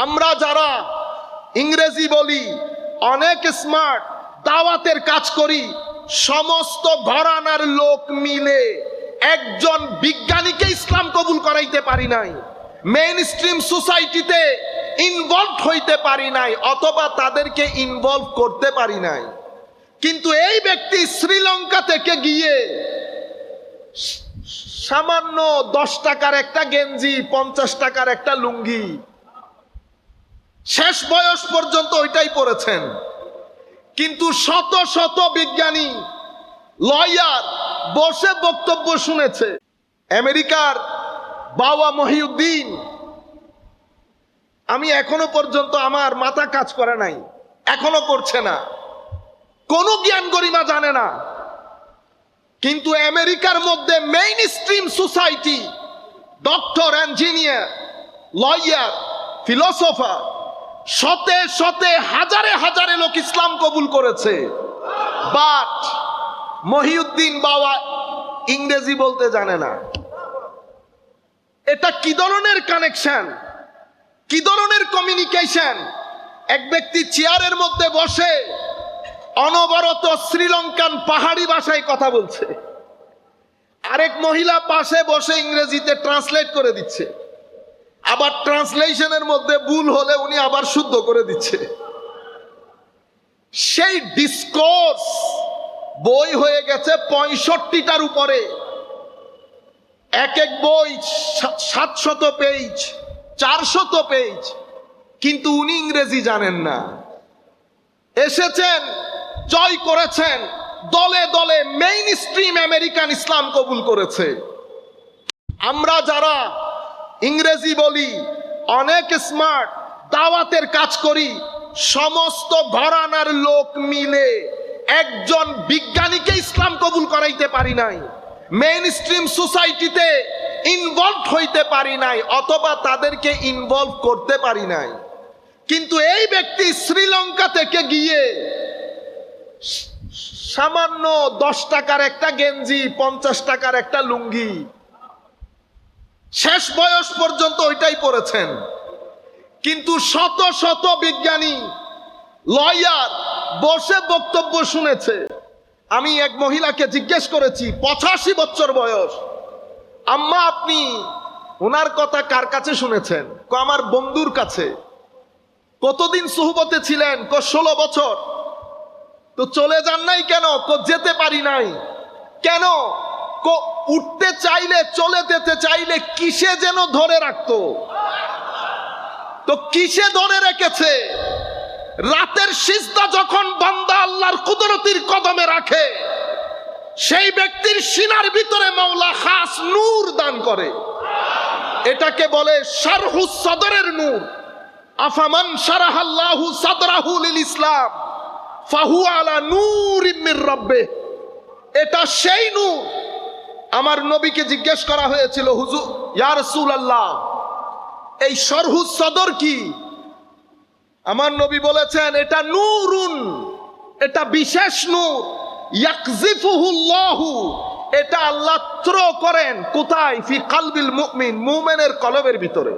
আমরা যারা ইংরেজি বলি, অনেক স্মার্ট, দাওয়াতের কাজ করি, সমস্ত ঘরানার লোক মিলে একজন বিজ্ঞানীকে ইসলাম কবুল করাইতে পারি নাই, মেইন স্ট্রিম সোসাইটিতে ইনভলভ হইতে পারি নাই, অথবা তাদেরকে ইনভলভ করতে পারি নাই। কিন্তু এই ব্যক্তি শ্রীলঙ্কা থেকে গিয়ে সামান্য 10 টাকার একটা গেঞ্জি, 50 টাকার একটা লুঙ্গি, শেষ বয়স পর্যন্ত ওইটাই পড়েছেন। কিন্তু শত শত বিজ্ঞানী, লয়ার বসে বক্তব্য শুনেছে। আমেরিকার বাবা মহিউদ্দিন, আমি এখনো পর্যন্ত আমার মাথা কাজ করে নাই, এখনো করছে না, কোনো জ্ঞান গরিমা জানে না। কিন্তু আমেরিকার মধ্যে main stream society, doctor, engineer, lawyer, philosopher, শতে শতে হাজারে হাজারে লোক ইসলাম কবুল করেছে। বাট মহিউদ্দিন বাবা ইংরেজি বলতে জানে না। এটা কি ধরনের কানেকশন, কি ধরনের কমিউনিকেশন? এক ব্যক্তি চেয়ারের মধ্যে বসে অনবরত শ্রীলঙ্কান পাহাড়ি ভাষায় কথা বলছে, আরেক মহিলা পাশে বসে ইংরেজিতে ট্রান্সলেট করে দিচ্ছে, আবার ট্রান্সলেশনের মধ্যে ভুল হলে উনি আবার শুদ্ধ করে দিচ্ছে। সেই ডিসকোর্স বই হয়ে গেছে 65টার উপরে, এক এক বই 700 পেজ, 400 পেজ, কিন্তু উনি ইংরেজি জানেন না। এসেছেন, জয় করেছেন, দলে দলে মেইন স্ট্রিম আমেরিকান ইসলাম কবুল করেছে। আমরা যারা ইংরেজি বলি, অনেক স্মার্ট, দাওয়াতের কাজ করি, সমস্ত ঘরানার লোক মিলে একজন বিজ্ঞানীকে ইসলাম কবুল করাইতে পারি নাই, মেইন স্ট্রিম সোসাইটিতে ইনভলভ হইতে পারি নাই, অথবা তাদেরকে ইনভলভ করতে পারি নাই। কিন্তু এই ব্যক্তি শ্রীলঙ্কা থেকে গিয়ে সামান্য 10 টাকার একটা গেঞ্জি, 50 টাকার একটা লুঙ্গি, শেষ বয়স পর্যন্ত ওইটাই পড়েছেন। কিন্তু শত শত বিজ্ঞানী, লয়ার বসে বক্তব্য শুনেছে। আমি এক মহিলাকে জিজ্ঞেস করেছি, 85 বছর বয়স, আম্মা আপনি ওনার কথা কার কাছে শুনেছেন? আমার বন্ধুর কাছে। কতদিন সুহবতে ছিলেন? 16 বছর। তো চলে যান নাই কেন? যেতে পারি নাই। কেন? উঠতে চাইলে, চলে যেতে চাইলে কিসে যেন ধরে রাখতো। তো কিসে ধরে রেখেছে? রাতের সিজদা যখন বান্দা আল্লাহর কুদরতির কদমে রাখে, সেই ব্যক্তির সিনার ভিতরে মাওলা খাস নূর দান করে। এটাকে বলে শারহুস সদরের নূর। আফামান শারাহাল্লাহু সাদরাহু লিল ইসলাম ফাহুয়া আলা নূরিম মির রাব্বিহ। এটা সেই নূর। আমার নবীকে জিজ্ঞেস করা হয়েছিল, হুজুর ইয়া রাসূলুল্লাহ, এই শারহুস সদর কি? আমার নবী বলেছেন, এটা নূরুন, এটা বিশেষ নূর, ইয়াকযিফুহুল্লাহু, এটা আল্লাহ থ্রো করেন কোথায়? ফি কলবিল মুমিন, মুমিনের কলবের ভিতরে।